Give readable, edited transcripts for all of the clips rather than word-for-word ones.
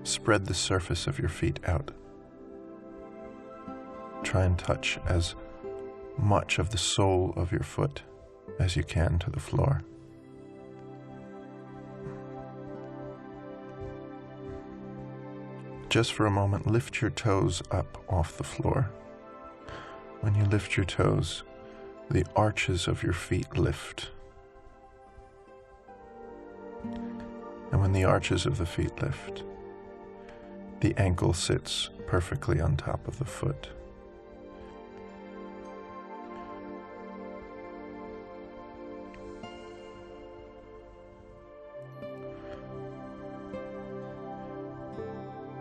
Spread the surface of your feet out. Try and touch as much of the sole of your foot as you can to the floor. Just for a moment, lift your toes up off the floor. When you lift your toes, the arches of your feet lift. And when the arches of the feet lift, the ankle sits perfectly on top of the foot.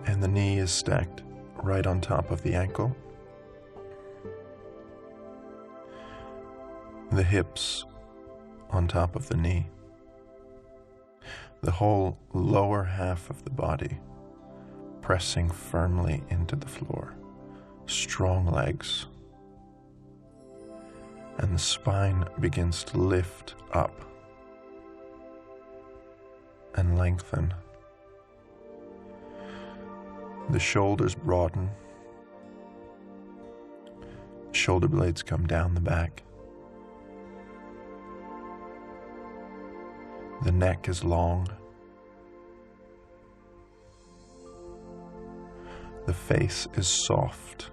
And the knee is stacked right on top of the ankle. The hips on top of the knee. The whole lower half of the body pressing firmly into the floor. Strong legs. And the spine begins to lift up and lengthen. The shoulders broaden. Shoulder blades come down the back. The neck is long. The face is soft.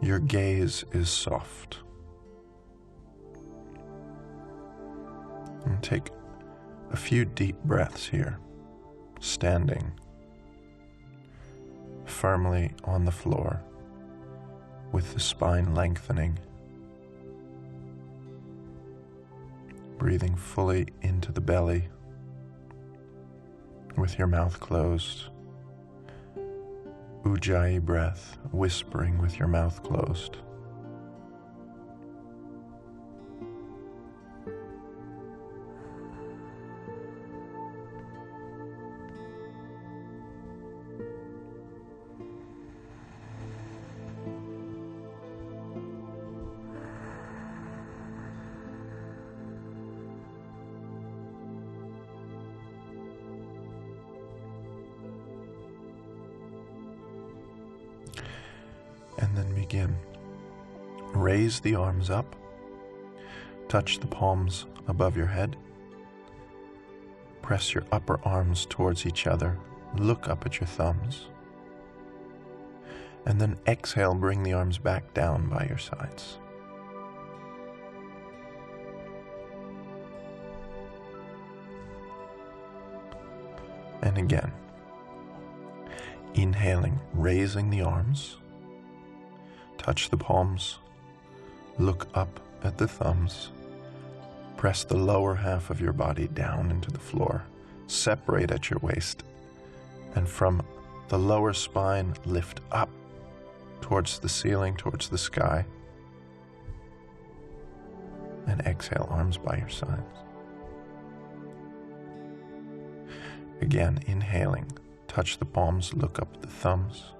Your gaze is soft. And take a few deep breaths here, standing firmly on the floor with the spine lengthening. Breathing fully into the belly with your mouth closed. Ujjayi breath, whispering with your mouth closed. And then begin. Raise the arms up. Touch the palms above your head. Press your upper arms towards each other. Look up at your thumbs. And then exhale, bring the arms back down by your sides. And again. Inhaling, raising the arms. Touch the palms, look up at the thumbs, press the lower half of your body down into the floor, separate at your waist, and from the lower spine, lift up towards the ceiling, towards the sky, and exhale, arms by your sides. Again, inhaling, touch the palms, look up at the thumbs.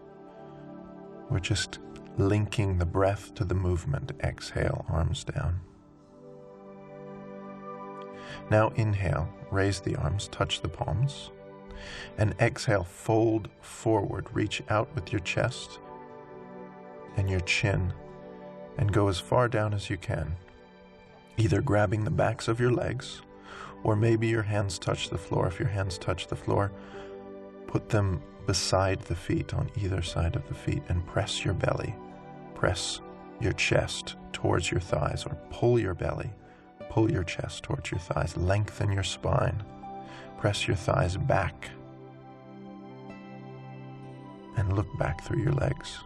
We're just linking the breath to the movement. Exhale, arms down. Now inhale, raise the arms, touch the palms, and exhale, fold forward, reach out with your chest and your chin, and go as far down as you can, either grabbing the backs of your legs, or maybe your hands touch the floor. If your hands touch the floor, put them beside the feet on either side of the feet and press your belly. Press your chest towards your thighs, or pull your belly, pull your chest towards your thighs. Lengthen your spine. Press your thighs back and look back through your legs.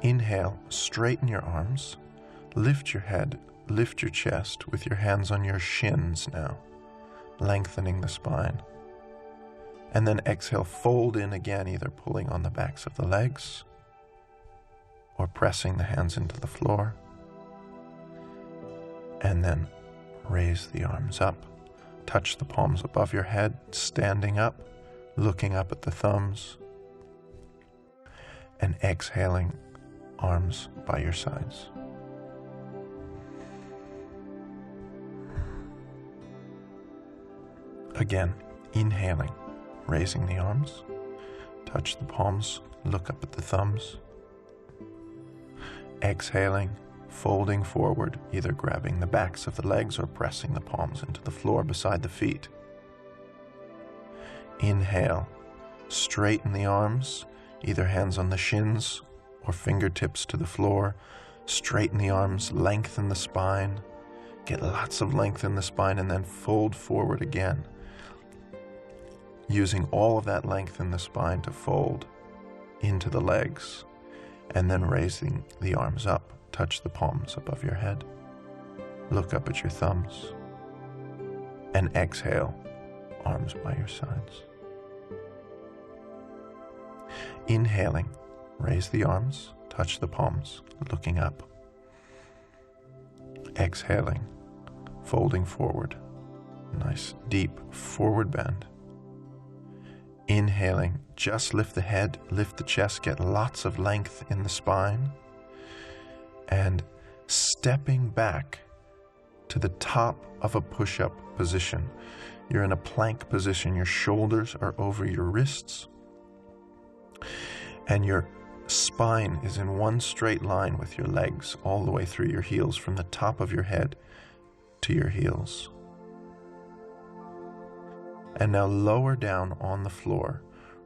Inhale, straighten your arms, lift your head, lift your chest with your hands on your shins now, lengthening the spine. And then exhale, fold in again, either pulling on the backs of the legs or pressing the hands into the floor. And then raise the arms up, touch the palms above your head, standing up, looking up at the thumbs, and exhaling, arms by your sides. Again, inhaling, raising the arms. Touch the palms, look up at the thumbs. Exhaling, folding forward, either grabbing the backs of the legs or pressing the palms into the floor beside the feet. Inhale, straighten the arms, either hands on the shins or fingertips to the floor. Straighten the arms, lengthen the spine. Get lots of length in the spine and then fold forward again. Using all of that length in the spine to fold into the legs, and then raising the arms up. Touch the palms above your head. Look up at your thumbs. And exhale, arms by your sides. Inhaling, raise the arms, touch the palms, looking up. Exhaling, folding forward. Nice deep forward bend. Inhaling, just lift the head, lift the chest, get lots of length in the spine. And stepping back to the top of a push-up position. You're in a plank position. Your shoulders are over your wrists. And your spine is in one straight line with your legs all the way through your heels, from the top of your head to your heels. And now lower down on the floor.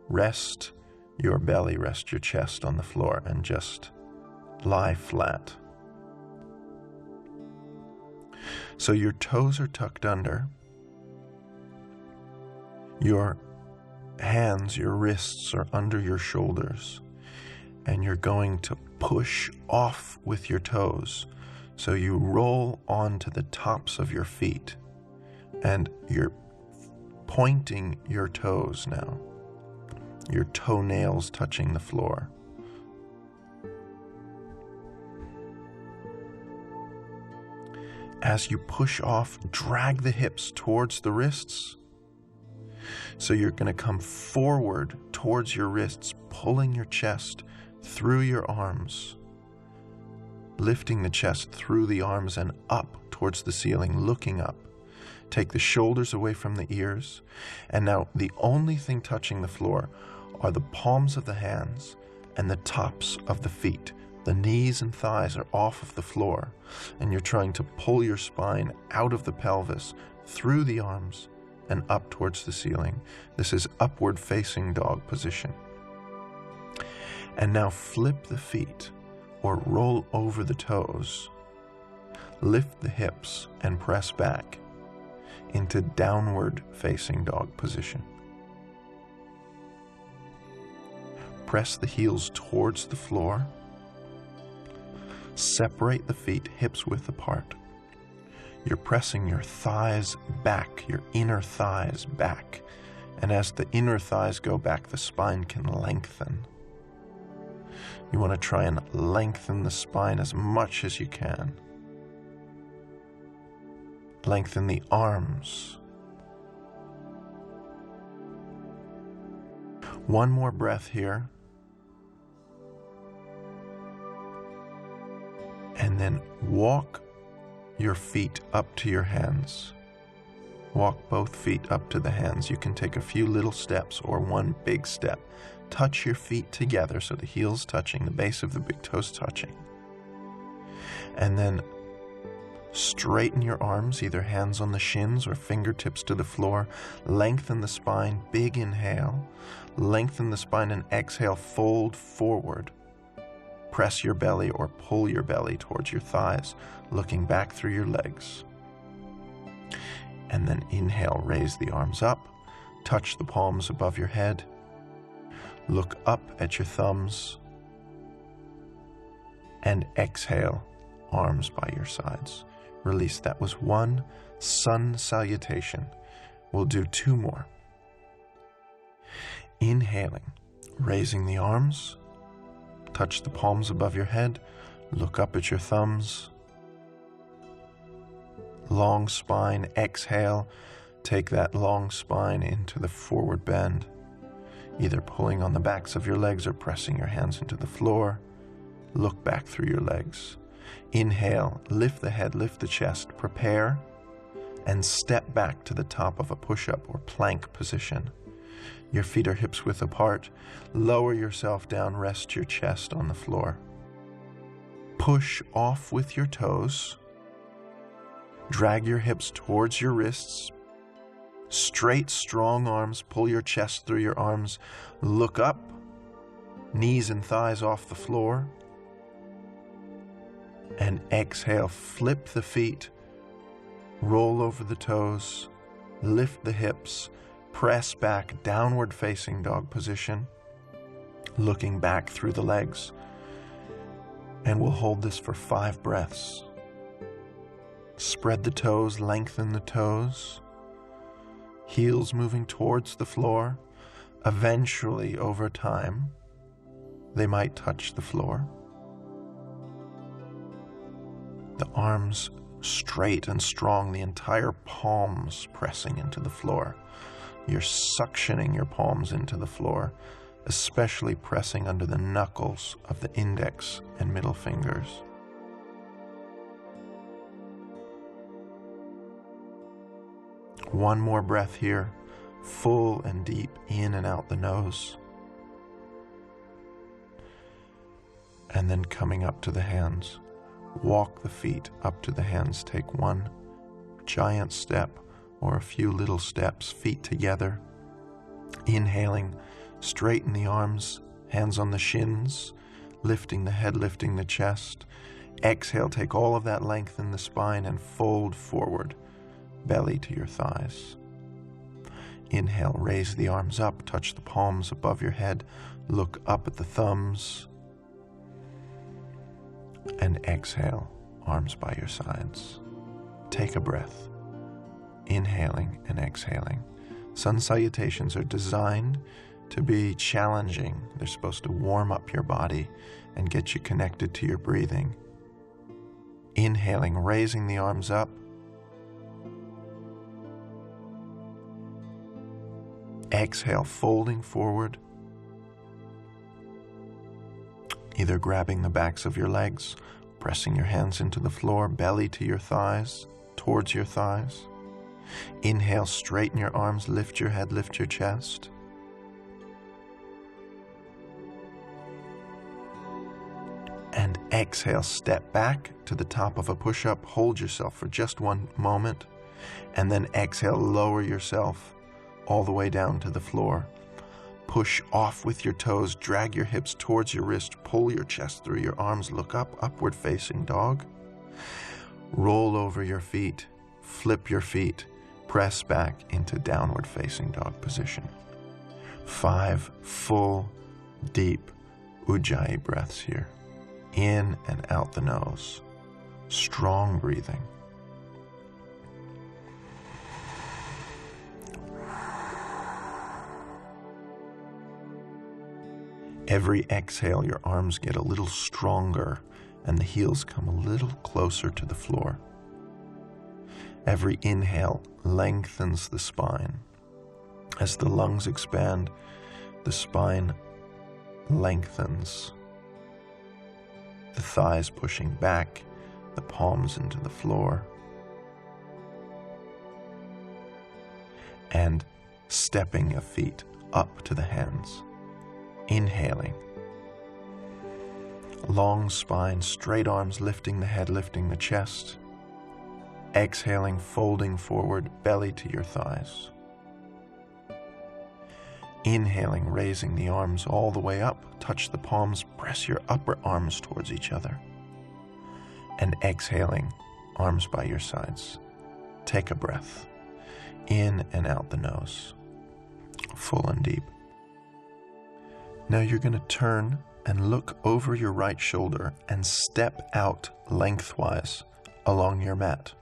Rest your belly, rest your chest on the floor, and just lie flat. So your toes are tucked under. Your hands, your wrists are under your shoulders. And you're going to push off with your toes. So you roll onto the tops of your feet. And you're pointing your toes now. Your toenails touching the floor. As you push off, drag the hips towards the wrists. So you're going to come forward towards your wrists, pulling your chest through your arms, lifting the chest through the arms and up towards the ceiling, looking up. Take the shoulders away from the ears. And now the only thing touching the floor are the palms of the hands and the tops of the feet. The knees and thighs are off of the floor, and you're trying to pull your spine out of the pelvis, through the arms, and up towards the ceiling. This is upward facing dog position. And now flip the feet, or roll over the toes. Lift the hips and press back into downward facing dog position. Press the heels towards the floor. Separate the feet hips width apart. You're pressing your thighs back, your inner thighs back. And as the inner thighs go back, the spine can lengthen. You want to try and lengthen the spine as much as you can. Lengthen the arms. One more breath here. And then walk your feet up to your hands. Walk both feet up to the hands. You can take a few little steps or one big step. Touch your feet together so the heels touching, the base of the big toes touching. And then straighten your arms, either hands on the shins or fingertips to the floor. Lengthen the spine, big inhale. Lengthen the spine and exhale, fold forward. Press your belly or pull your belly towards your thighs, looking back through your legs. And then inhale, raise the arms up, touch the palms above your head, look up at your thumbs, and exhale, arms by your sides. Release. That was one sun salutation. We'll do two more. Inhaling, raising the arms, touch the palms above your head, look up at your thumbs. Long spine, exhale, take that long spine into the forward bend, either pulling on the backs of your legs or pressing your hands into the floor. Look back through your legs. Inhale, lift the head, lift the chest, prepare, and step back to the top of a push-up or plank position. Your feet are hips width apart. Lower yourself down, rest your chest on the floor. Push off with your toes. Drag your hips towards your wrists. Straight, strong arms, pull your chest through your arms. Look up, knees and thighs off the floor. And exhale, flip the feet, roll over the toes, lift the hips, press back, downward facing dog position, looking back through the legs. And we'll hold this for 5 breaths. Spread the toes, lengthen the toes, heels moving towards the floor. Eventually, over time, they might touch the floor. The arms straight and strong, the entire palms pressing into the floor. You're suctioning your palms into the floor, especially pressing under the knuckles of the index and middle fingers. One more breath here, full and deep, in and out the nose. And then coming up to the hands. Walk the feet up to the hands. Take one giant step or a few little steps, feet together. Inhaling, straighten the arms, hands on the shins, lifting the head, lifting the chest. Exhale, take all of that length in the spine and fold forward, belly to your thighs. Inhale, raise the arms up, touch the palms above your head, look up at the thumbs. And exhale, arms by your sides. Take a breath, inhaling and exhaling. Sun salutations are designed to be challenging. They're supposed to warm up your body and get you connected to your breathing. Inhaling, raising the arms up. Exhale, folding forward. Either grabbing the backs of your legs, pressing your hands into the floor, belly to your thighs, towards your thighs. Inhale, straighten your arms, lift your head, lift your chest. And exhale, step back to the top of a push-up, hold yourself for just one moment, and then exhale, lower yourself all the way down to the floor. Push off with your toes, drag your hips towards your wrist, pull your chest through your arms, look up, upward facing dog. Roll over your feet, flip your feet, press back into downward facing dog position. 5 full, deep Ujjayi breaths here. In and out the nose. Strong breathing. Every exhale, your arms get a little stronger and the heels come a little closer to the floor. Every inhale lengthens the spine. As the lungs expand, the spine lengthens. The thighs pushing back, the palms into the floor. And stepping your feet up to the hands. Inhaling. Long spine, straight arms, lifting the head, lifting the chest. Exhaling, folding forward, belly to your thighs. Inhaling, raising the arms all the way up, touch the palms, press your upper arms towards each other. And exhaling, arms by your sides. Take a breath, in and out the nose, full and deep. Now you're going to turn and look over your right shoulder and step out lengthwise along your mat.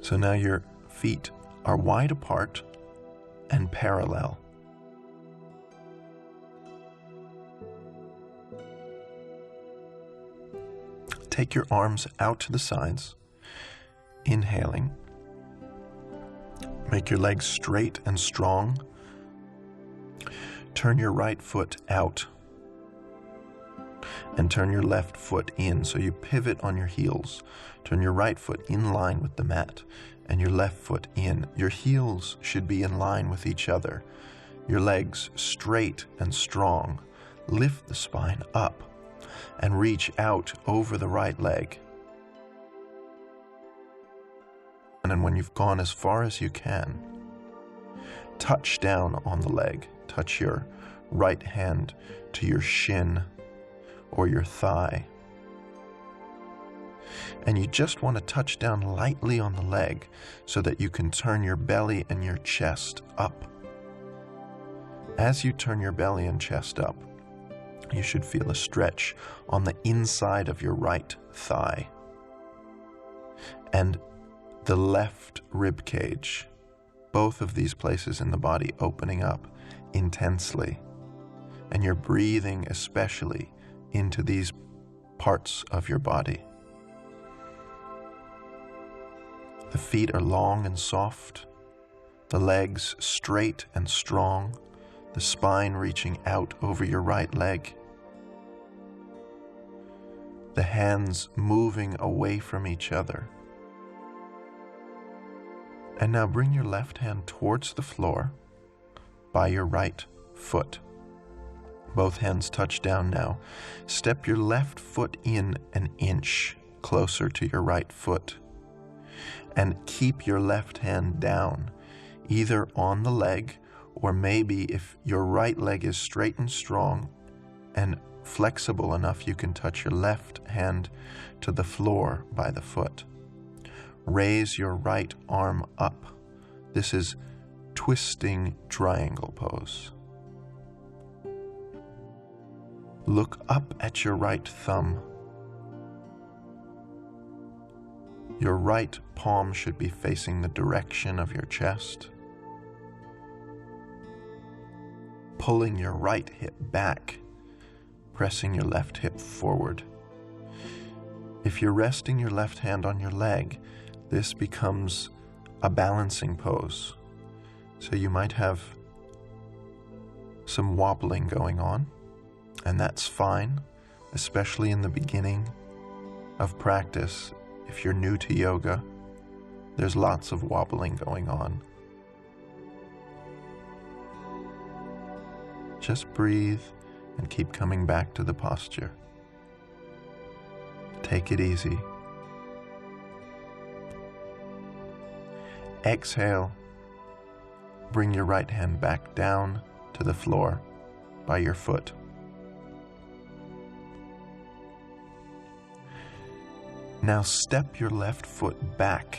So now your feet are wide apart and parallel. Take your arms out to the sides, inhaling. Make your legs straight and strong. Turn your right foot out and turn your left foot in. So you pivot on your heels. Turn your right foot in line with the mat and your left foot in. Your heels should be in line with each other. Your legs straight and strong. Lift the spine up and reach out over the right leg. And then when you've gone as far as you can, touch down on the leg. Touch your right hand to your shin or your thigh. And you just want to touch down lightly on the leg so that you can turn your belly and your chest up. As you turn your belly and chest up, you should feel a stretch on the inside of your right thigh and the left rib cage, both of these places in the body opening up intensely. And you're breathing especially into these parts of your body. The feet are long and soft, the legs straight and strong, the spine reaching out over your right leg, the hands moving away from each other. And now bring your left hand towards the floor by your right foot. Both hands touch down now. Step your left foot in an inch closer to your right foot. And keep your left hand down, either on the leg, or maybe if your right leg is straight and strong and flexible enough, you can touch your left hand to the floor by the foot. Raise your right arm up. This is twisting triangle pose. Look up at your right thumb. Your right palm should be facing the direction of your chest. Pulling your right hip back, pressing your left hip forward. If you're resting your left hand on your leg, this becomes a balancing pose. So you might have some wobbling going on, and that's fine, especially in the beginning of practice. If you're new to yoga, there's lots of wobbling going on. Just breathe and keep coming back to the posture. Take it easy. Exhale. Bring your right hand back down to the floor by your foot. Now step your left foot back.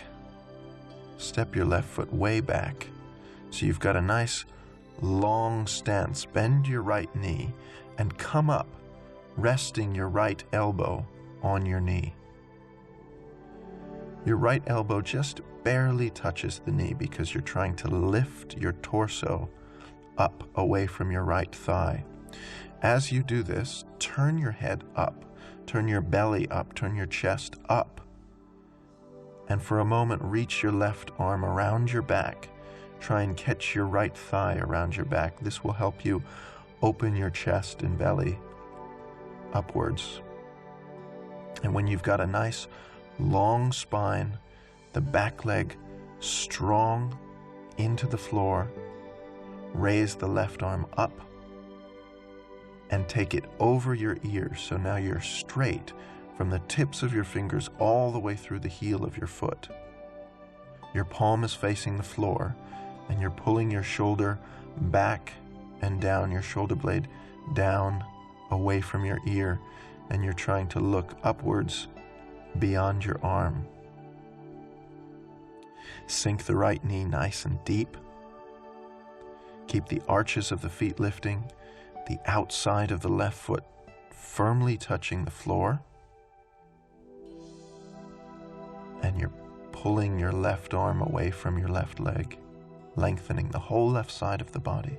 Step your left foot way back. So you've got a nice long stance. Bend your right knee and come up, resting your right elbow on your knee. Your right elbow just barely touches the knee because you're trying to lift your torso up away from your right thigh. As you do this, turn your head up, turn your belly up, turn your chest up, and for a moment reach your left arm around your back. Try and catch your right thigh around your back. This will help you open your chest and belly upwards. And when you've got a nice long spine, the back leg strong into the floor, raise the left arm up and take it over your ears. So now you're straight from the tips of your fingers all the way through the heel of your foot. Your palm is facing the floor, and you're pulling your shoulder back and down, your shoulder blade down away from your ear, and you're trying to look upwards beyond your arm. Sink the right knee nice and deep. Keep the arches of the feet lifting, the outside of the left foot firmly touching the floor, and you're pulling your left arm away from your left leg, lengthening the whole left side of the body.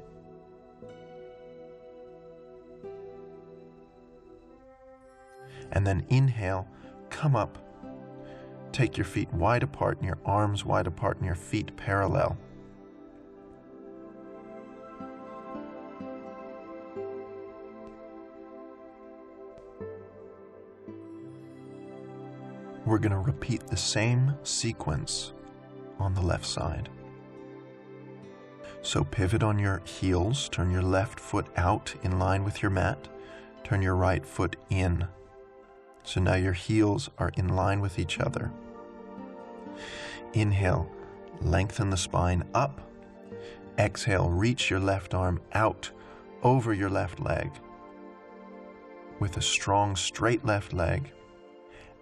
And then inhale, come up, take your feet wide apart and your arms wide apart and your feet parallel. We're going to repeat the same sequence on the left side. So pivot on your heels, turn your left foot out in line with your mat, turn your right foot in. So now your heels are in line with each other. Inhale, lengthen the spine up. Exhale, reach your left arm out over your left leg with a strong straight left leg,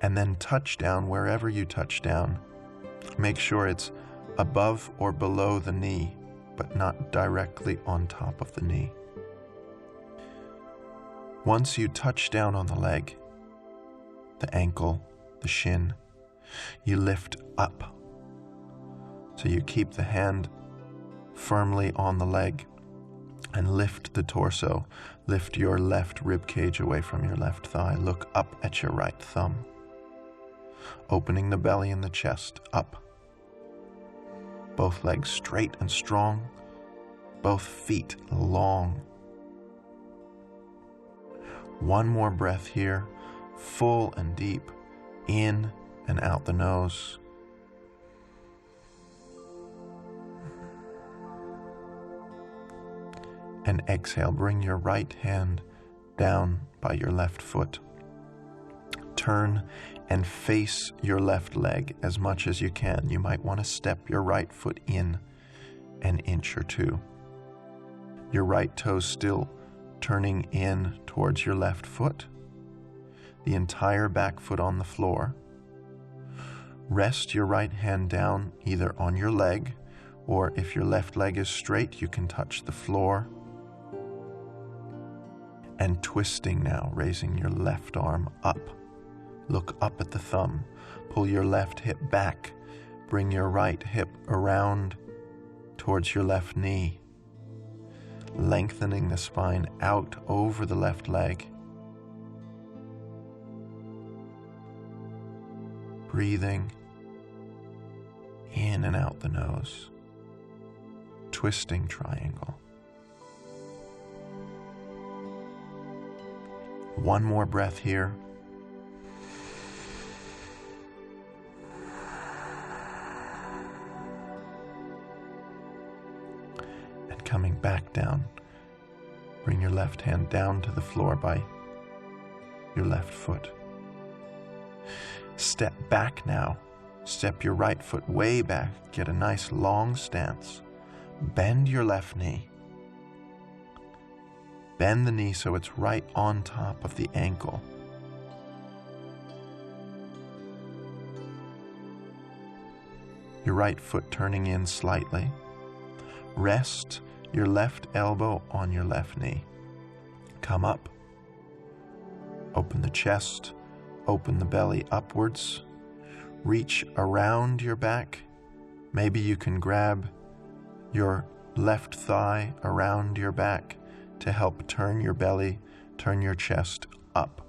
and then touch down wherever you touch down. Make sure it's above or below the knee, but not directly on top of the knee. Once you touch down on the leg, the ankle, the shin, you lift up. So you keep the hand firmly on the leg and lift the torso. Lift your left rib cage away from your left thigh. Look up at your right thumb. Opening the belly and the chest up. Both legs straight and strong. Both feet long. One more breath here, full and deep, in and out the nose. And exhale, bring your right hand down by your left foot. Turn and face your left leg as much as you can. You might want to step your right foot in an inch or two. Your right toe still turning in towards your left foot. The entire back foot on the floor. Rest your right hand down either on your leg, or if your left leg is straight, you can touch the floor. And twisting now, raising your left arm up. Look up at the thumb. Pull your left hip back. Bring your right hip around towards your left knee. Lengthening the spine out over the left leg. Breathing in and out the nose. Twisting triangle. One more breath here. And coming back down, bring your left hand down to the floor by your left foot. Step back now. Step your right foot way back. Get a nice long stance. Bend your left knee. Bend the knee so it's right on top of the ankle. Your right foot turning in slightly. Rest your left elbow on your left knee. Come up. Open the chest. Open the belly upwards. Reach around your back. Maybe you can grab your left thigh around your back to help turn your belly, turn your chest up.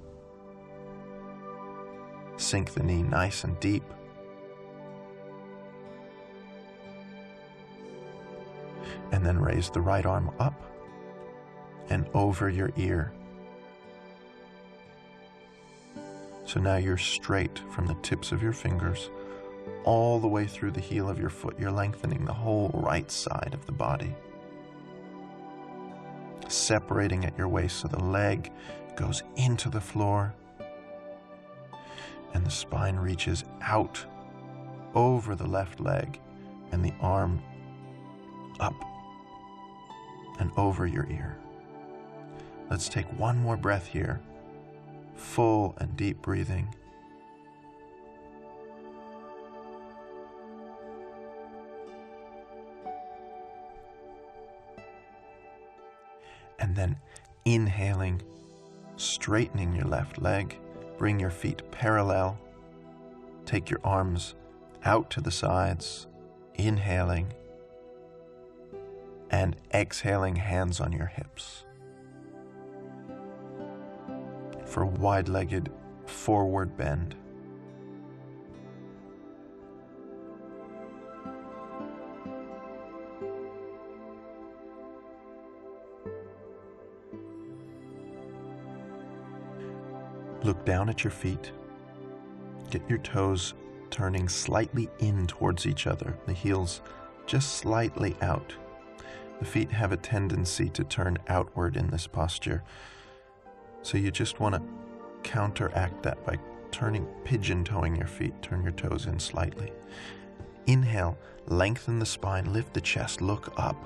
Sink the knee nice and deep. And then raise the right arm up and over your ear. So now you're straight from the tips of your fingers all the way through the heel of your foot. You're lengthening the whole right side of the body. Separating at your waist so the leg goes into the floor and the spine reaches out over the left leg and the arm up and over your ear. Let's take one more breath here. Full and deep breathing. And then inhaling, straightening your left leg, bring your feet parallel, take your arms out to the sides, inhaling, and exhaling, hands on your hips. For wide-legged forward bend. Look down at your feet. Get your toes turning slightly in towards each other, the heels just slightly out. The feet have a tendency to turn outward in this posture, so you just want to counteract that by pigeon-toeing your feet. Turn your toes in slightly. Inhale, lengthen the spine, lift the chest, look up.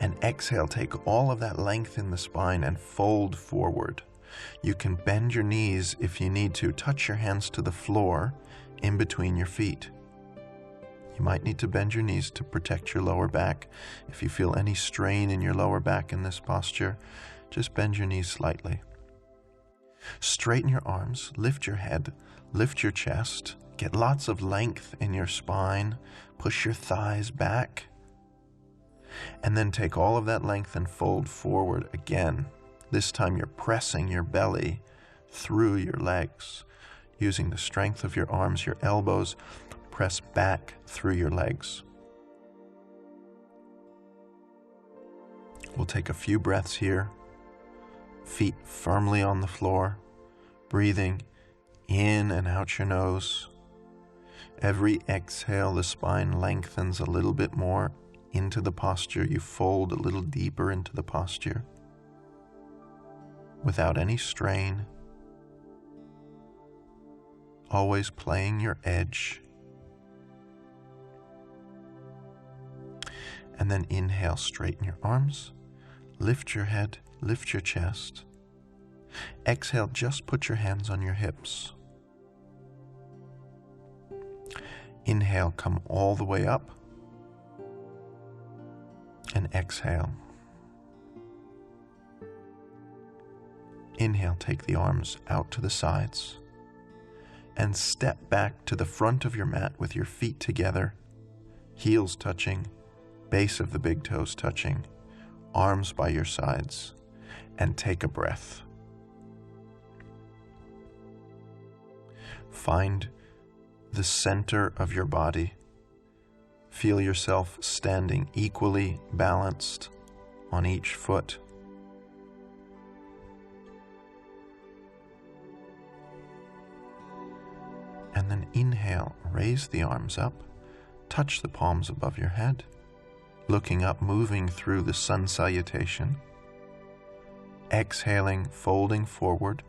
And exhale, take all of that length in the spine and fold forward. You can bend your knees if you need to. Touch your hands to the floor in between your feet. You might need to bend your knees to protect your lower back. If you feel any strain in your lower back in this posture, just bend your knees slightly. Straighten your arms, lift your head, lift your chest, get lots of length in your spine, push your thighs back, and then take all of that length and fold forward again. This time you're pressing your belly through your legs, using the strength of your arms, your elbows, press back through your legs. We'll take a few breaths here. Feet firmly on the floor, breathing in and out your nose. Every exhale, the spine lengthens a little bit more into the posture. You fold a little deeper into the posture without any strain, always playing your edge. And then inhale, straighten your arms, lift your head, lift your chest. Exhale, just put your hands on your hips. Inhale, come all the way up. And exhale. Inhale, take the arms out to the sides. And step back to the front of your mat with your feet together, heels touching, base of the big toes touching, arms by your sides, and take a breath. Find the center of your body. Feel yourself standing equally balanced on each foot. And then inhale, raise the arms up, touch the palms above your head, looking up, moving through the sun salutation. Exhaling, folding forward,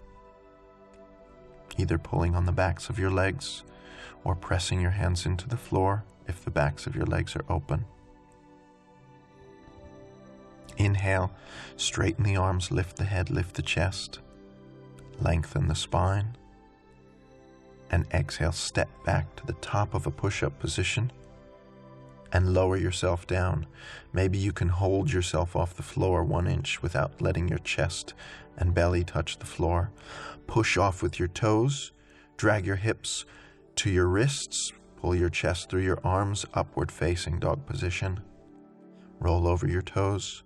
either pulling on the backs of your legs or pressing your hands into the floor if the backs of your legs are open. Inhale, straighten the arms, lift the head, lift the chest, lengthen the spine. And exhale, step back to the top of a push-up position and lower yourself down. Maybe you can hold yourself off the floor 1 inch without letting your chest and belly touch the floor. Push off with your toes, drag your hips to your wrists, pull your chest through your arms, upward facing dog position. Roll over your toes,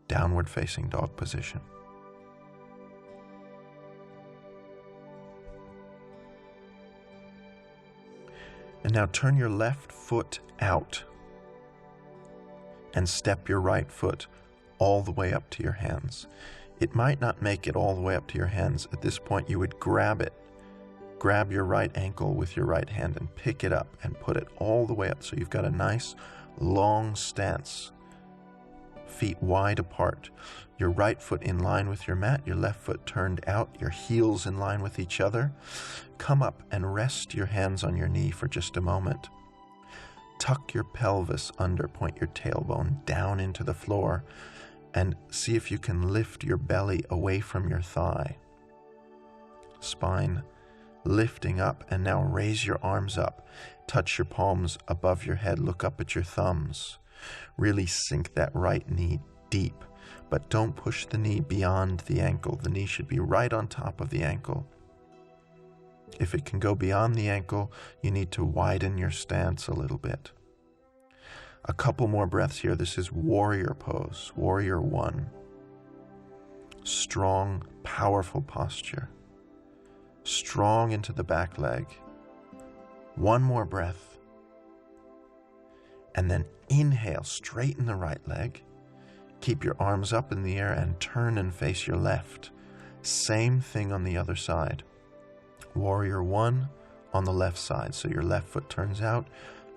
downward facing dog position. And now turn your left foot out and step your right foot all the way up to your hands. It might not make it all the way up to your hands. At this point, you would grab it. Grab your right ankle with your right hand and pick it up and put it all the way up so you've got a nice long stance. Feet wide apart. Your right foot in line with your mat, your left foot turned out, your heels in line with each other. Come up and rest your hands on your knee for just a moment. Tuck your pelvis under, point your tailbone down into the floor, and see if you can lift your belly away from your thigh. Spine lifting up, and now raise your arms up. Touch your palms above your head, look up at your thumbs. Really sink that right knee deep, but don't push the knee beyond the ankle. The knee should be right on top of the ankle. If it can go beyond the ankle, you need to widen your stance a little bit. A couple more breaths here. This is warrior pose, warrior one. Strong, powerful posture. Strong into the back leg. One more breath. And then inhale, straighten the right leg. Keep your arms up in the air and turn and face your left. Same thing on the other side. Warrior one, on the left side. So your left foot turns out,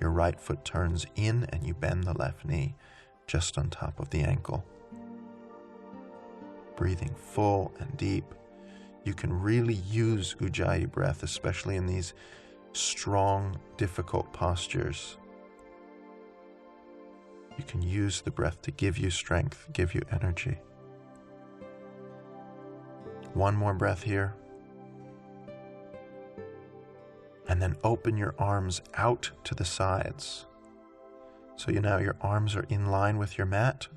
your right foot turns in, and you bend the left knee just on top of the ankle. Breathing full and deep. You can really use Ujjayi breath, especially in these strong, difficult postures. You can use the breath to give you strength, give you energy. One more breath here. And then open your arms out to the sides. So now your arms are in line with your mat,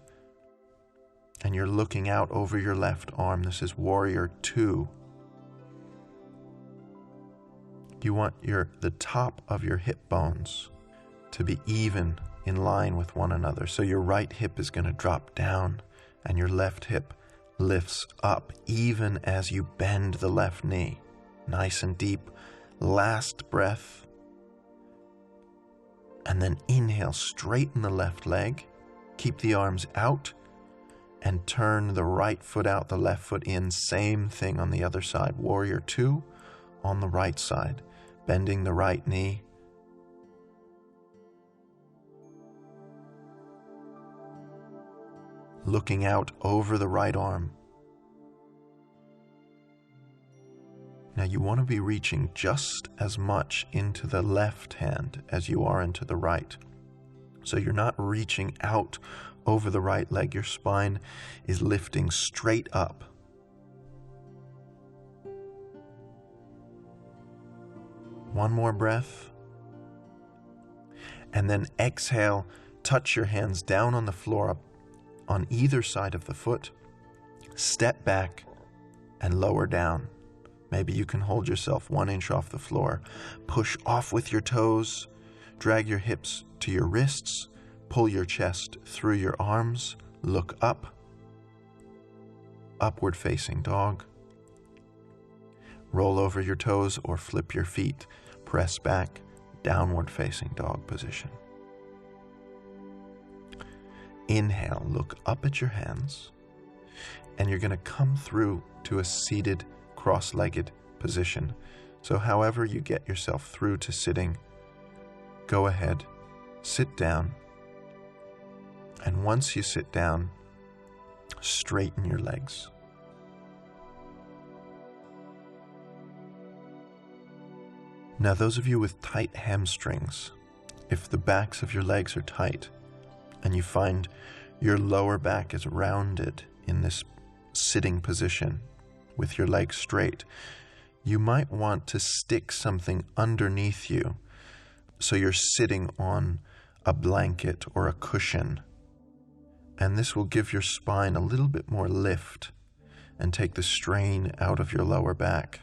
and you're looking out over your left arm. This is Warrior 2. You want the top of your hip bones to be even in line with one another. So your right hip is going to drop down, and your left hip lifts up even as you bend the left knee. Nice and deep. Last breath. And then inhale, straighten the left leg. Keep the arms out and turn the right foot out, the left foot in. Same thing on the other side. Warrior 2 on the right side. Bending the right knee. Looking out over the right arm. Now you want to be reaching just as much into the left hand as you are into the right. So you're not reaching out over the right leg. Your spine is lifting straight up. One more breath. And then exhale, touch your hands down on the floor on either side of the foot. Step back and lower down. Maybe you can hold yourself 1 inch off the floor. Push off with your toes. Drag your hips to your wrists. Pull your chest through your arms. Look up. Upward facing dog. Roll over your toes or flip your feet. Press back. Downward facing dog position. Inhale, look up at your hands. And you're going to come through to a seated cross-legged position. So however you get yourself through to sitting, go ahead, sit down. And once you sit down, straighten your legs. Now those of you with tight hamstrings, if the backs of your legs are tight and you find your lower back is rounded in this sitting position with your legs straight, you might want to stick something underneath you so you're sitting on a blanket or a cushion. And this will give your spine a little bit more lift and take the strain out of your lower back.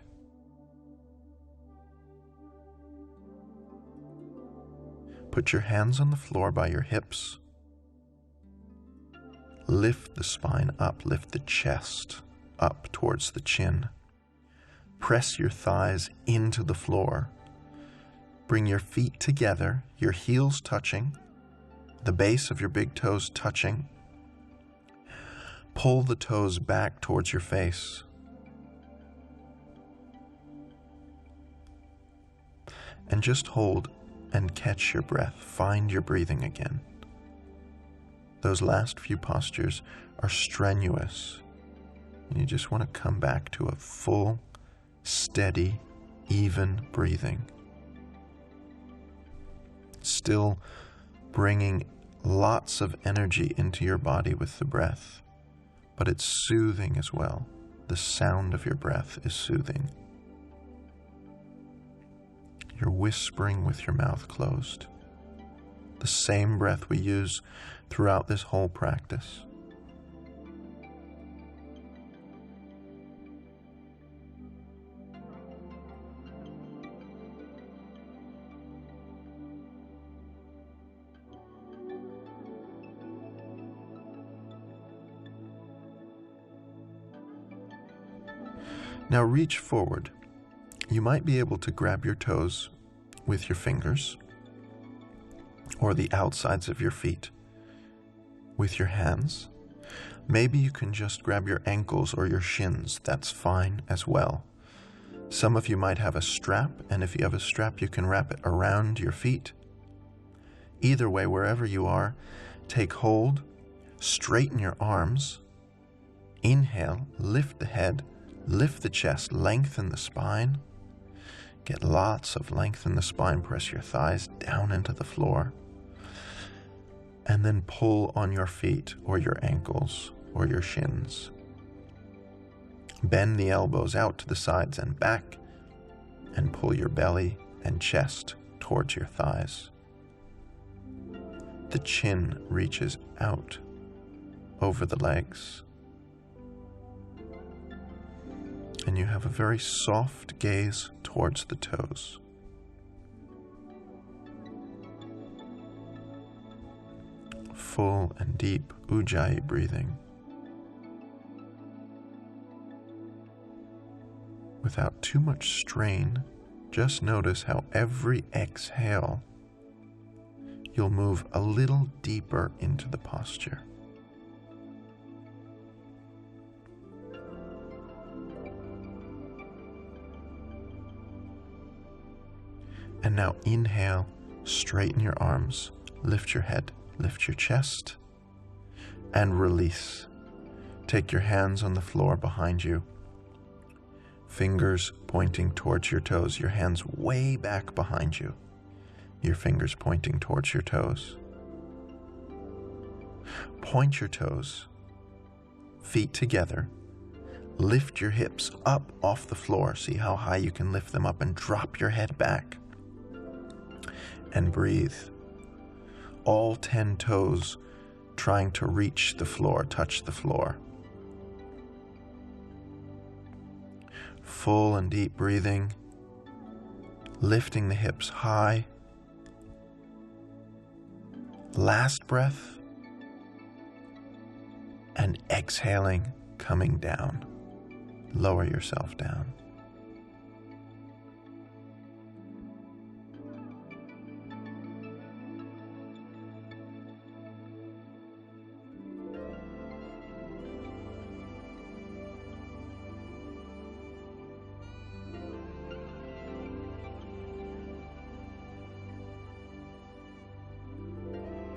Put your hands on the floor by your hips. Lift the spine up, lift the chest up towards the chin. Press your thighs into the floor. Bring your feet together, your heels touching, the base of your big toes touching. Pull the toes back towards your face. And just hold and catch your breath. Find your breathing again. Those last few postures are strenuous. And you just want to come back to a full, steady, even breathing. Still bringing lots of energy into your body with the breath, but it's soothing as well. The sound of your breath is soothing. You're whispering with your mouth closed. The same breath we use throughout this whole practice. Now reach forward. You might be able to grab your toes with your fingers or the outsides of your feet with your hands. Maybe you can just grab your ankles or your shins. That's fine as well. Some of you might have a strap, and if you have a strap, you can wrap it around your feet. Either way, wherever you are, take hold, straighten your arms, inhale, lift the head, lift the chest, lengthen the spine. Get lots of length in the spine, press your thighs down into the floor, and then pull on your feet or your ankles or your shins. Bend the elbows out to the sides and back, and pull your belly and chest towards your thighs. The chin reaches out over the legs, and you have a very soft gaze towards the toes. Full and deep Ujjayi breathing. Without too much strain, just notice how every exhale you'll move a little deeper into the posture. And now inhale, straighten your arms, lift your head, lift your chest, and release. Take your hands on the floor behind you, fingers pointing towards your toes, your hands way back behind you, your fingers pointing towards your toes. Point your toes, feet together, lift your hips up off the floor. See how high you can lift them up, and drop your head back. And breathe. All 10 toes trying to reach the floor, touch the floor. Full and deep breathing, lifting the hips high. Last breath, and exhaling, coming down. Lower yourself down.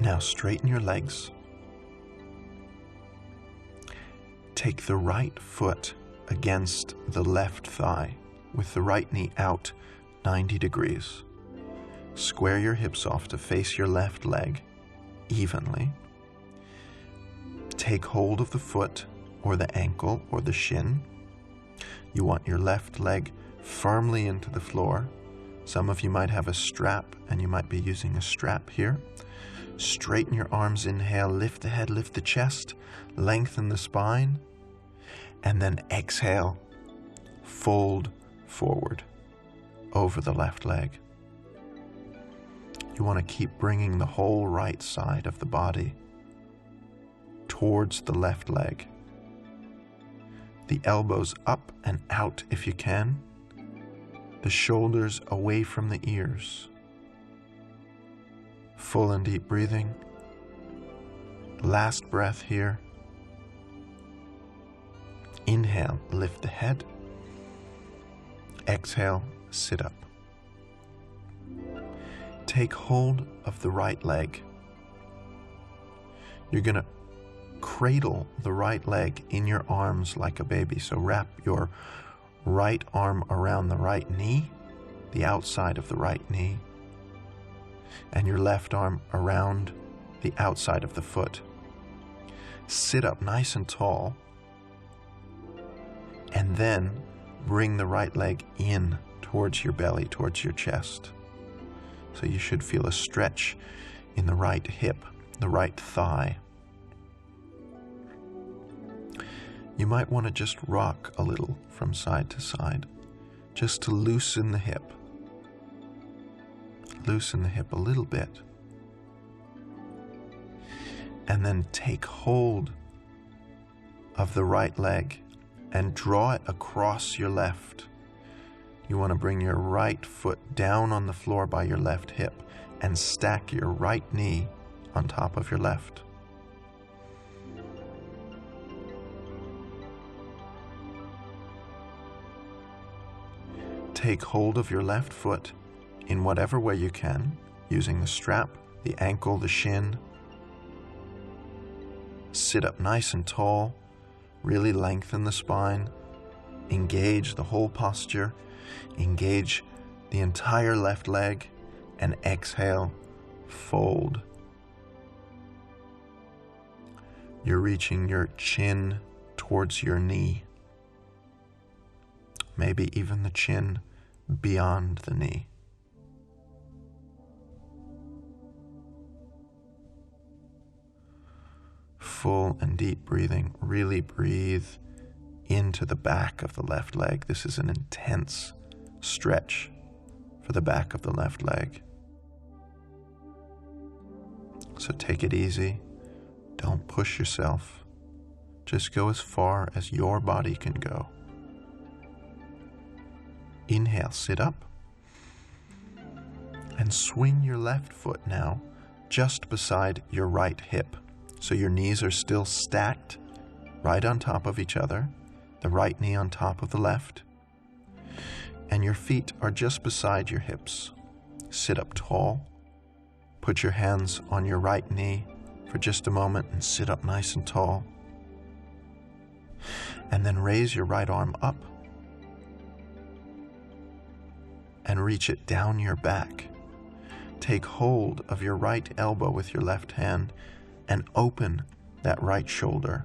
Now straighten your legs. Take the right foot against the left thigh with the right knee out 90 degrees. Square your hips off to face your left leg evenly. Take hold of the foot or the ankle or the shin. You want your left leg firmly into the floor. Some of you might have a strap, and you might be using a strap here. Straighten your arms, inhale, lift the head, lift the chest, lengthen the spine, and then exhale, fold forward over the left leg. You want to keep bringing the whole right side of the body towards the left leg. The elbows up and out if you can, the shoulders away from the ears. Full and deep breathing. Last breath here. Inhale, lift the head. Exhale, sit up. Take hold of the right leg. You're going to cradle the right leg in your arms like a baby. So wrap your right arm around the right knee, the outside of the right knee, and your left arm around the outside of the foot. Sit up nice and tall, and then bring the right leg in towards your belly, towards your chest. So you should feel a stretch in the right hip, the right thigh. You might want to just rock a little from side to side, just to loosen the hip. Loosen the hip a little bit. And then take hold of the right leg and draw it across your left. You want to bring your right foot down on the floor by your left hip and stack your right knee on top of your left. take hold of your left foot in whatever way you can, using the strap, the ankle, the shin. Sit up nice and tall, really lengthen the spine, engage the whole posture, engage the entire left leg, and exhale, fold. You're reaching your chin towards your knee, maybe even the chin beyond the knee. Full and deep breathing. Really breathe into the back of the left leg. This is an intense stretch for the back of the left leg. So take it easy. Don't push yourself. Just go as far as your body can go. Inhale, sit up. And swing your left foot now just beside your right hip. So your knees are still stacked right on top of each other, the right knee on top of the left, and your feet are just beside your hips. Sit up tall. Put your hands on your right knee for just a moment and sit up nice and tall. And then raise your right arm up and reach it down your back. Take hold of your right elbow with your left hand and open that right shoulder.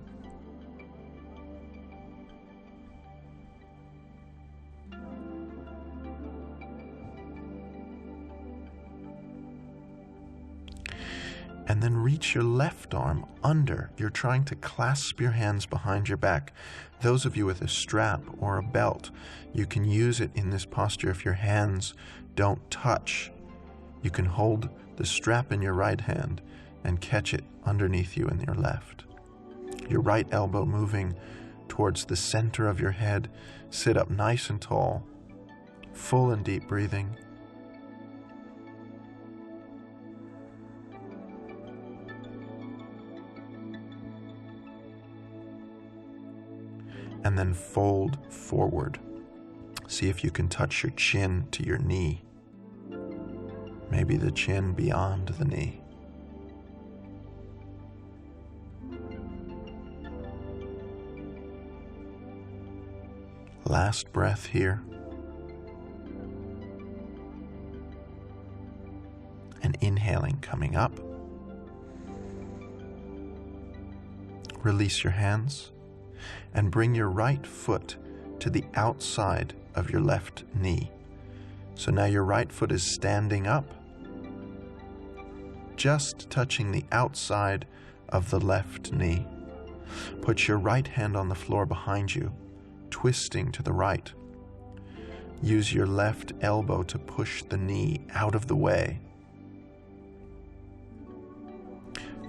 And then reach your left arm under. You're trying to clasp your hands behind your back. Those of you with a strap or a belt, you can use it in this posture if your hands don't touch. You can hold the strap in your right hand and catch it underneath you in your left. Your right elbow moving towards the center of your head. Sit up nice and tall, full and deep breathing. And then fold forward. See if you can touch your chin to your knee. Maybe the chin beyond the knee. Last breath here. And inhaling, coming up. Release your hands and bring your right foot to the outside of your left knee. So now your right foot is standing up, just touching the outside of the left knee. Put your right hand on the floor behind you, twisting to the right. Use your left elbow to push the knee out of the way.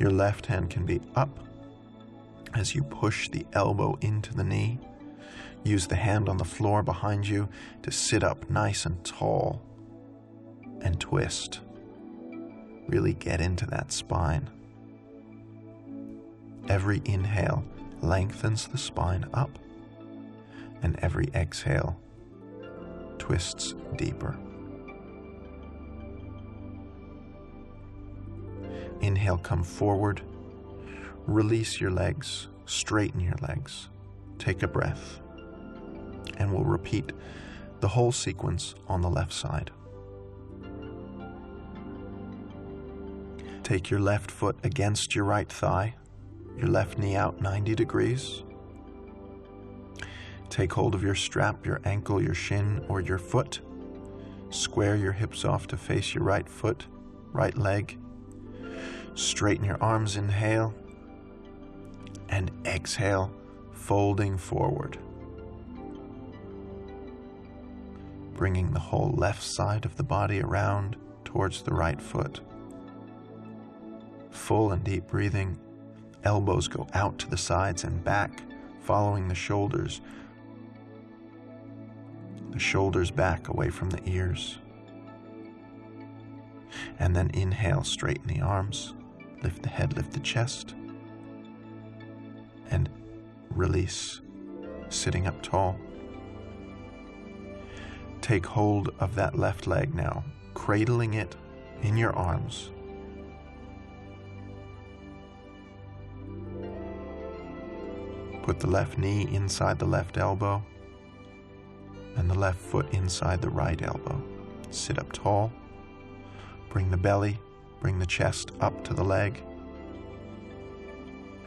Your left hand can be up as you push the elbow into the knee. Use the hand on the floor behind you to sit up nice and tall and twist. Really get into that spine. Every inhale lengthens the spine up, and every exhale twists deeper. Inhale, come forward. Release your legs, straighten your legs. Take a breath. And we'll repeat the whole sequence on the left side. Take your left foot against your right thigh, your left knee out 90 degrees. Take hold of your strap, your ankle, your shin, or your foot. Square your hips off to face your right foot, right leg. Straighten your arms, inhale, and exhale, folding forward. Bringing the whole left side of the body around towards the right foot. Full and deep breathing. Elbows go out to the sides and back, following the shoulders. The shoulders back away from the ears. And then inhale, straighten the arms, lift the head, lift the chest, and release, sitting up tall. Take hold of that left leg now, cradling it in your arms. Put the left knee inside the left elbow and the left foot inside the right elbow. Sit up tall. Bring the belly, bring the chest up to the leg,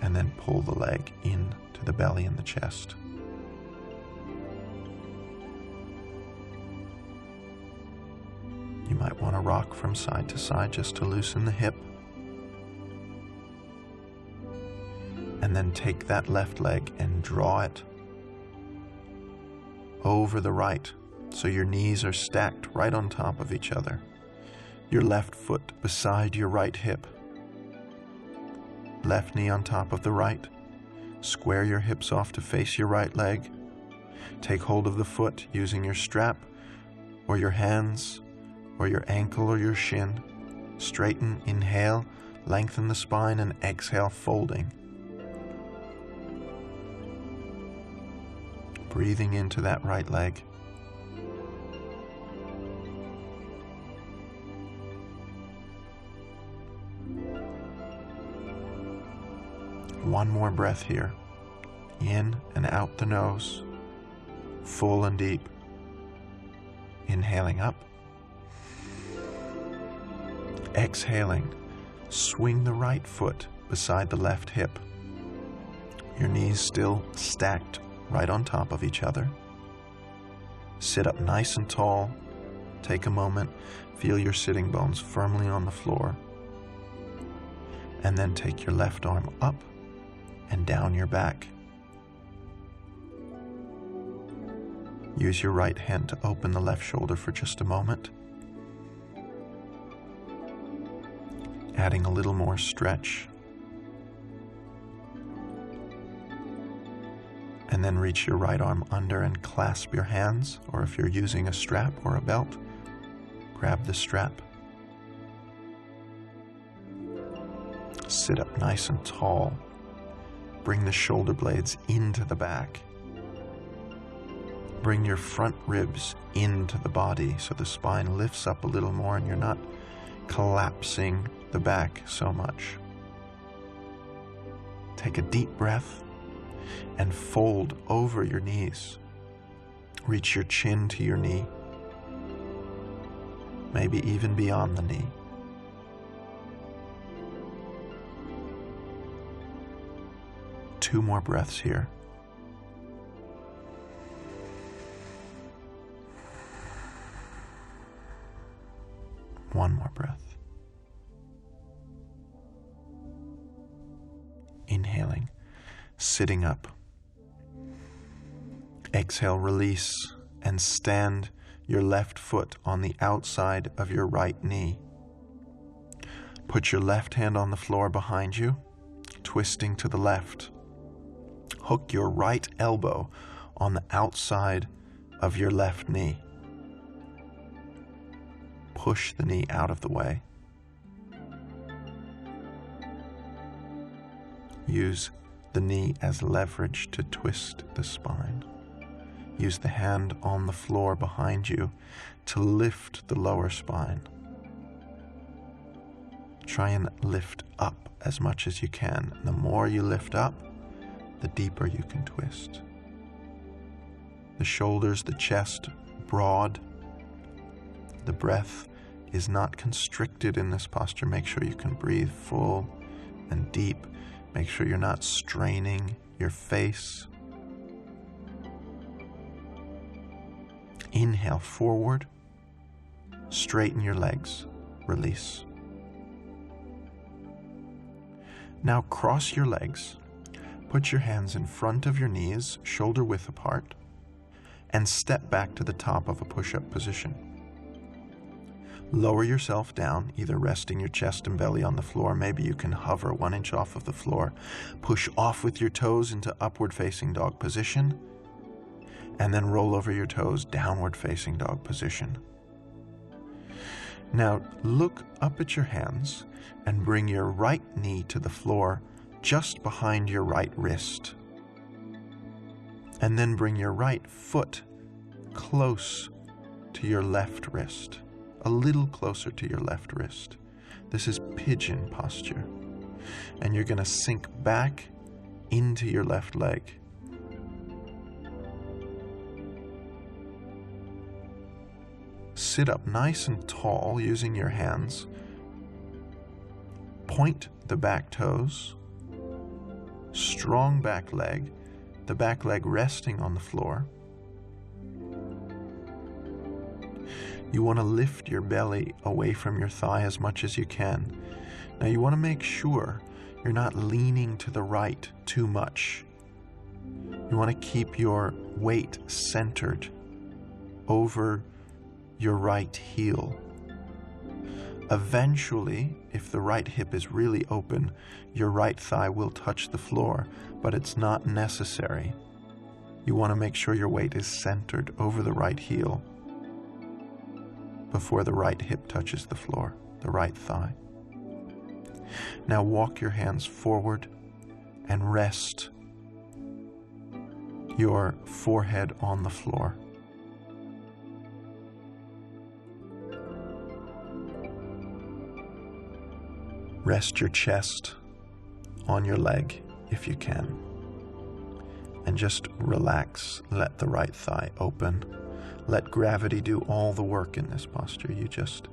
and then pull the leg in to the belly and the chest. You might want to rock from side to side just to loosen the hip. And then take that left leg and draw it over the right, so your knees are stacked right on top of each other. Your left foot beside your right hip. Left knee on top of the right. Square your hips off to face your right leg. Take hold of the foot using your strap or your hands or your ankle or your shin. Straighten, inhale, lengthen the spine, and exhale, folding. Breathing into that right leg. One more breath here. In and out the nose, full and deep. Inhaling up. Exhaling, swing the right foot beside the left hip. Your knees still stacked right on top of each other. Sit up nice and tall. Take a moment, feel your sitting bones firmly on the floor. And then take your left arm up and down your back. Use your right hand to open the left shoulder for just a moment. Adding a little more stretch. And then reach your right arm under and clasp your hands, or if you're using a strap or a belt, grab the strap. Sit up nice and tall. Bring the shoulder blades into the back. Bring your front ribs into the body so the spine lifts up a little more and you're not collapsing the back so much. Take a deep breath and fold over your knees. Reach your chin to your knee, maybe even beyond the knee. Two more breaths here. One more breath. Inhaling, sitting up. Exhale, release, and stand your left foot on the outside of your right knee. Put your left hand on the floor behind you, twisting to the left. Hook your right elbow on the outside of your left knee. Push the knee out of the way. Use the knee as leverage to twist the spine. Use the hand on the floor behind you to lift the lower spine. Try and lift up as much as you can. The more you lift up, the deeper you can twist. The shoulders, the chest, broad. The breath is not constricted in this posture. Make sure you can breathe full and deep. Make sure you're not straining your face. Inhale forward. Straighten your legs. Release. Now cross your legs. Put your hands in front of your knees, shoulder width apart, and step back to the top of a push-up position. Lower yourself down, either resting your chest and belly on the floor. Maybe you can hover 1 inch off of the floor. Push off with your toes into upward facing dog position, and then roll over your toes, downward facing dog position. Now look up at your hands and bring your right knee to the floor just behind your right wrist. And then bring your right foot close to your left wrist, a little closer to your left wrist. This is pigeon posture. And you're going to sink back into your left leg. Sit up nice and tall using your hands. Point the back toes. Strong back leg, the back leg resting on the floor. You want to lift your belly away from your thigh as much as you can. Now you want to make sure you're not leaning to the right too much. You want to keep your weight centered over your right heel. Eventually, if the right hip is really open, your right thigh will touch the floor, but it's not necessary. You want to make sure your weight is centered over the right heel before the right hip touches the floor, the right thigh. Now walk your hands forward and rest your forehead on the floor. Rest your chest on your leg if you can. And just relax. Let the right thigh open. Let gravity do all the work in this posture. You just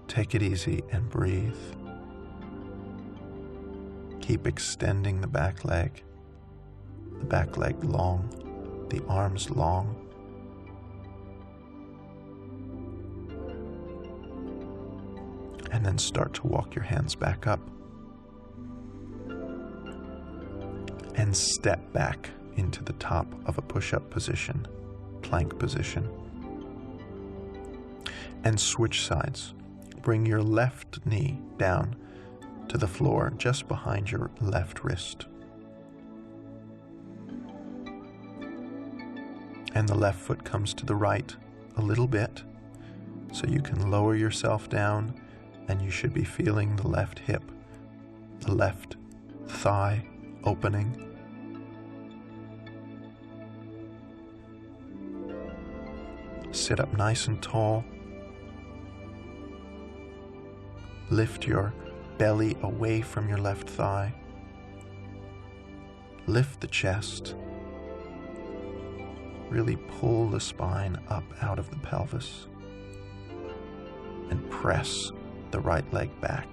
take it easy and breathe. Keep extending the back leg long, the arms long. And then start to walk your hands back up. And step back into the top of a push-up position, plank position. And switch sides. Bring your left knee down to the floor just behind your left wrist. And the left foot comes to the right a little bit, so you can lower yourself down, and you should be feeling the left hip, the left thigh opening. Sit up nice and tall. Lift your belly away from your left thigh. Lift the chest. Really pull the spine up out of the pelvis. And press the right leg back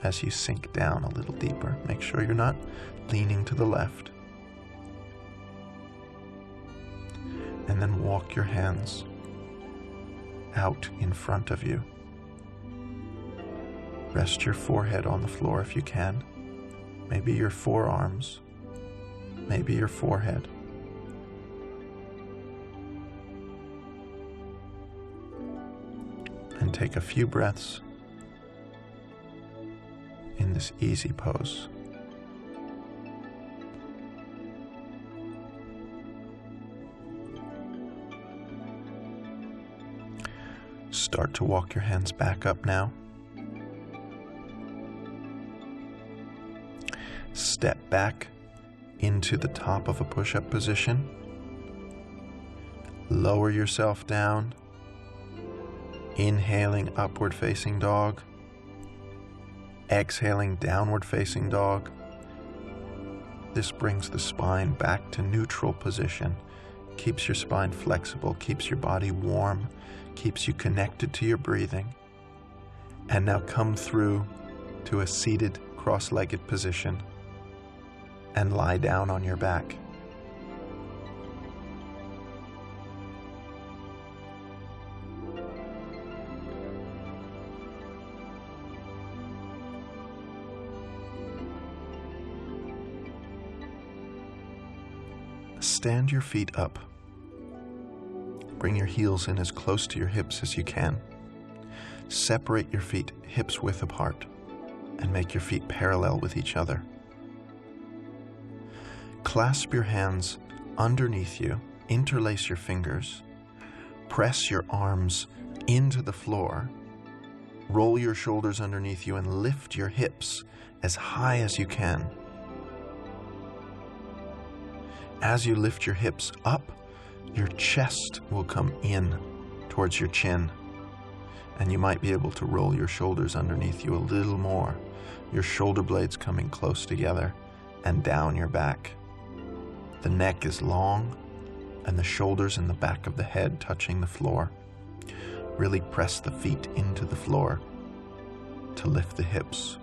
as you sink down a little deeper. Make sure you're not leaning to the left. And then walk your hands out in front of you. Rest your forehead on the floor if you can. Maybe your forearms, maybe your forehead. And take a few breaths in this easy pose. Start to walk your hands back up now. Step back into the top of a push-up position. Lower yourself down. Inhaling upward facing dog. Exhaling downward facing dog. This brings the spine back to neutral position. Keeps your spine flexible, keeps your body warm, keeps you connected to your breathing. And now come through to a seated cross-legged position and lie down on your back. Stand your feet up. Bring your heels in as close to your hips as you can. Separate your feet hips width apart and make your feet parallel with each other. Clasp your hands underneath you, interlace your fingers, press your arms into the floor, roll your shoulders underneath you and lift your hips as high as you can. As you lift your hips up, your chest will come in towards your chin, and you might be able to roll your shoulders underneath you a little more, your shoulder blades coming close together and down your back. The neck is long, and the shoulders and the back of the head touching the floor. Really press the feet into the floor to lift the hips.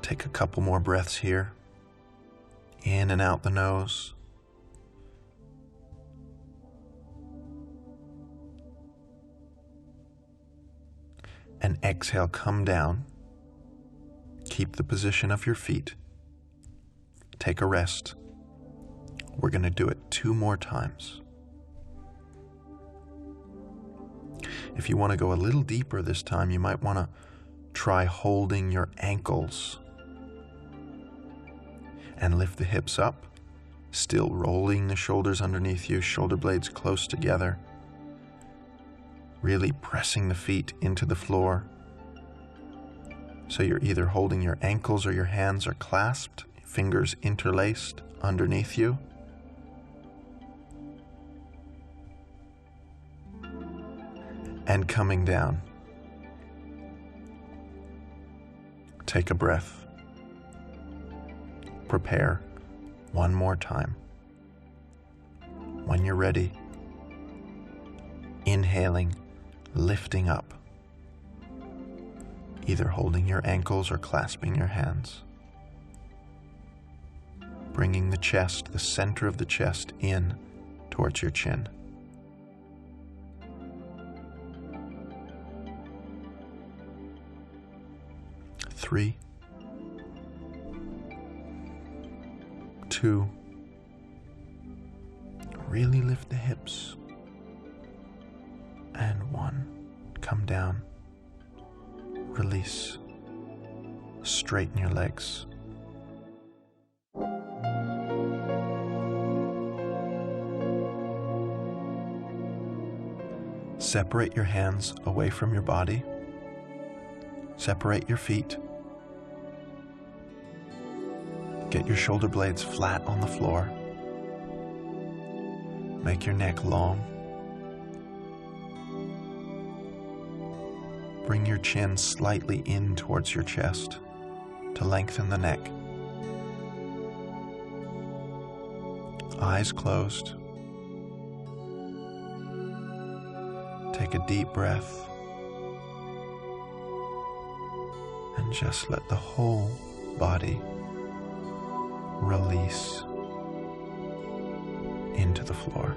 Take a couple more breaths here, in and out the nose. And exhale, come down. Keep the position of your feet. Take a rest. We're going to do it 2 more times. If you want to go a little deeper this time, you might want to try holding your ankles and lift the hips up, still rolling the shoulders underneath you, shoulder blades close together. Really pressing the feet into the floor. So you're either holding your ankles or your hands are clasped, fingers interlaced underneath you. And coming down. Take a breath. Prepare 1 more time. When you're ready, inhaling, lifting up, either holding your ankles or clasping your hands. Bringing the chest, the center of the chest, in towards your chin. 3, 2, really lift the hips, and 1, come down, release, straighten your legs. Separate your hands away from your body, separate your feet. Get your shoulder blades flat on the floor. Make your neck long. Bring your chin slightly in towards your chest to lengthen the neck. Eyes closed. Take a deep breath and just let the whole body release into the floor.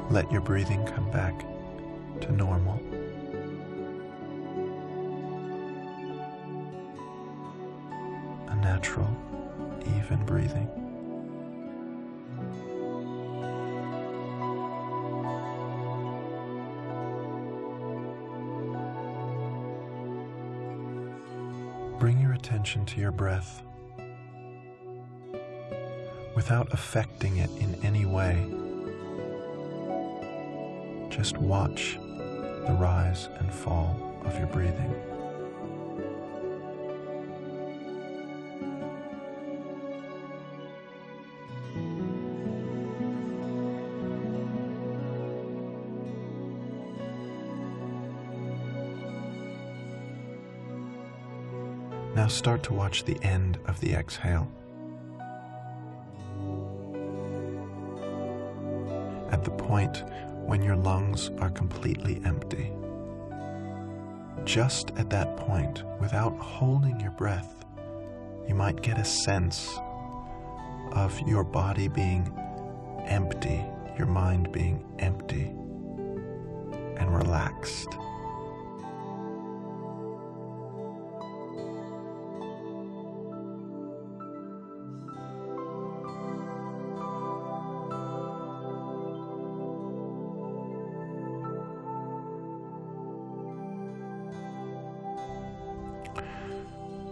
Let your breathing come back to normal. A natural, even breathing. Bring your attention to your breath without affecting it in any way. Just watch the rise and fall of your breathing. Now start to watch the end of the exhale. At the point when your lungs are completely empty. Just at that point, without holding your breath, you might get a sense of your body being empty, your mind being empty and relaxed.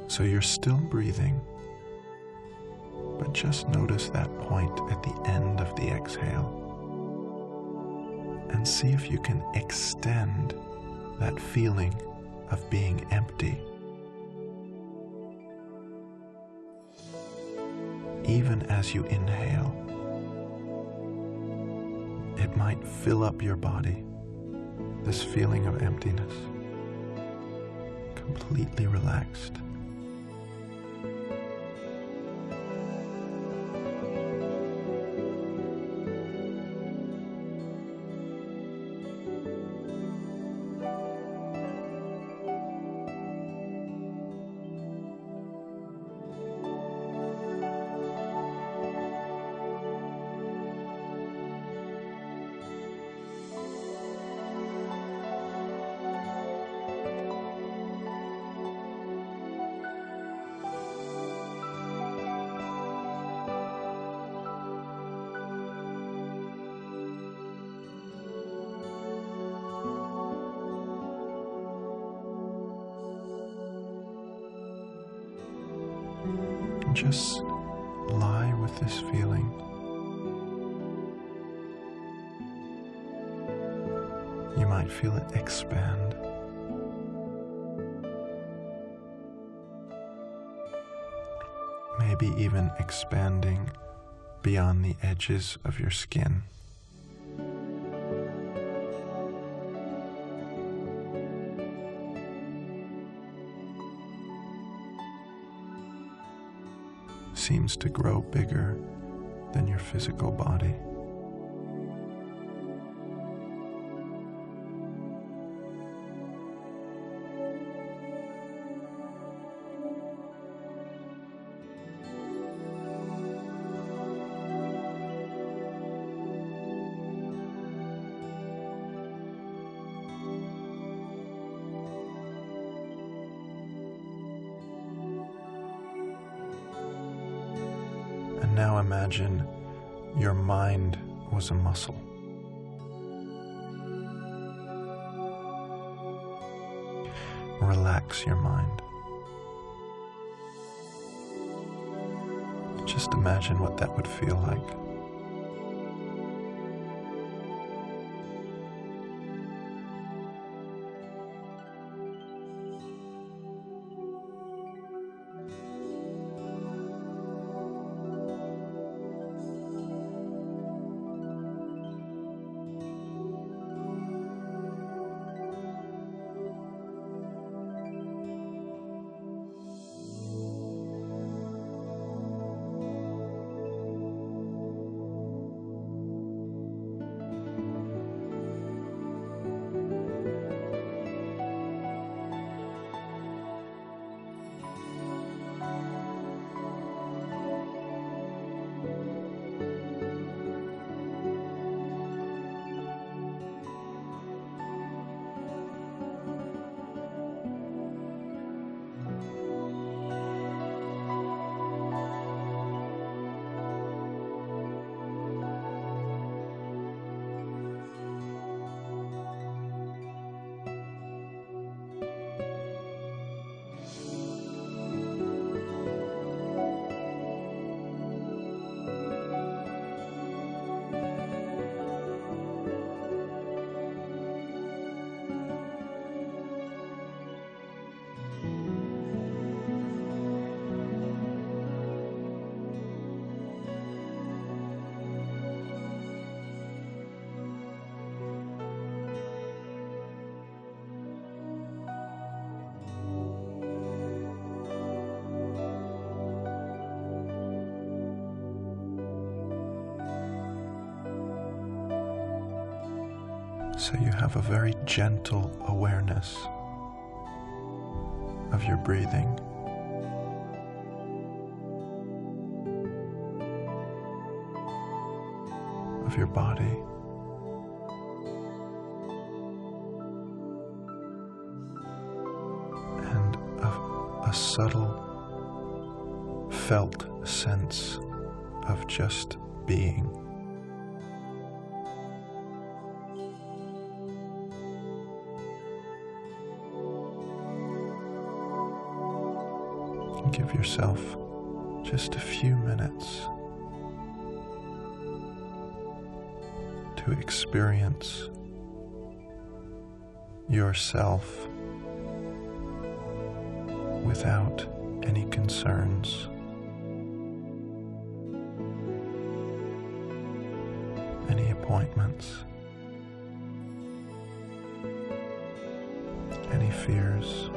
So you're still breathing, but just notice that point at the end of the exhale and see if you can extend that feeling of being empty. Even as you inhale, it might fill up your body, this feeling of emptiness, completely relaxed. Just lie with this feeling. You might feel it expand. Maybe even expanding beyond the edges of your skin. Seems to grow bigger than your physical body. And now imagine your mind was a muscle. Relax your mind. Just imagine what that would feel like. So you have a very gentle awareness of your breathing. of your body. And of a subtle, felt sense of just being. Give yourself just a few minutes to experience yourself without any concerns, any appointments, any fears.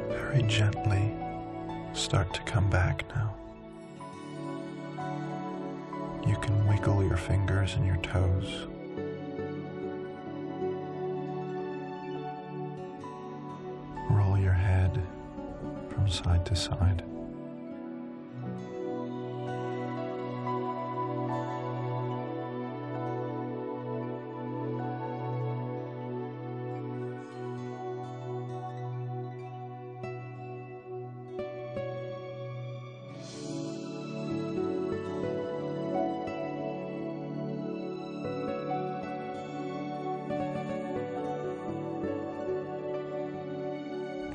Very gently start to come back now. You can wiggle your fingers and your toes. Roll your head from side to side.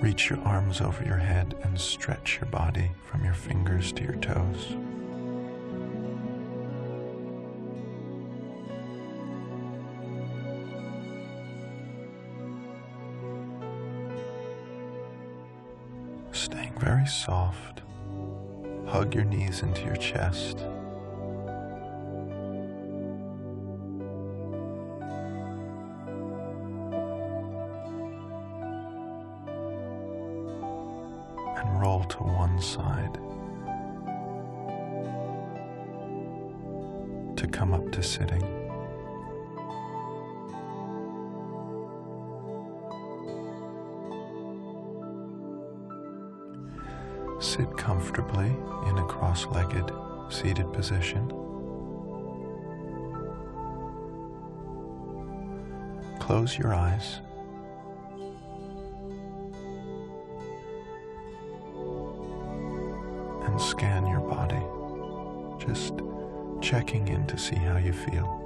Reach your arms over your head and stretch your body from your fingers to your toes. Staying very soft, hug your knees into your chest. And roll to one side to come up to sitting. Sit comfortably in a cross-legged seated position. Close your eyes. And scan your body, just checking in to see how you feel.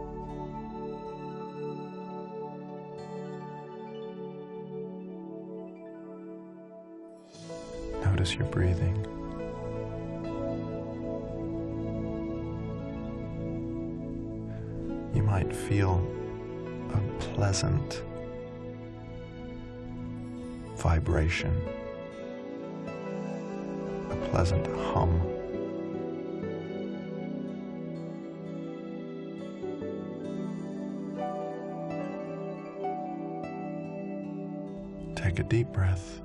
Notice your breathing. You might feel a pleasant vibration, a pleasant hum. Take a deep breath.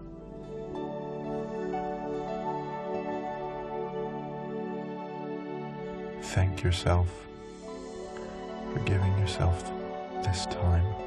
Thank yourself for giving yourself this time.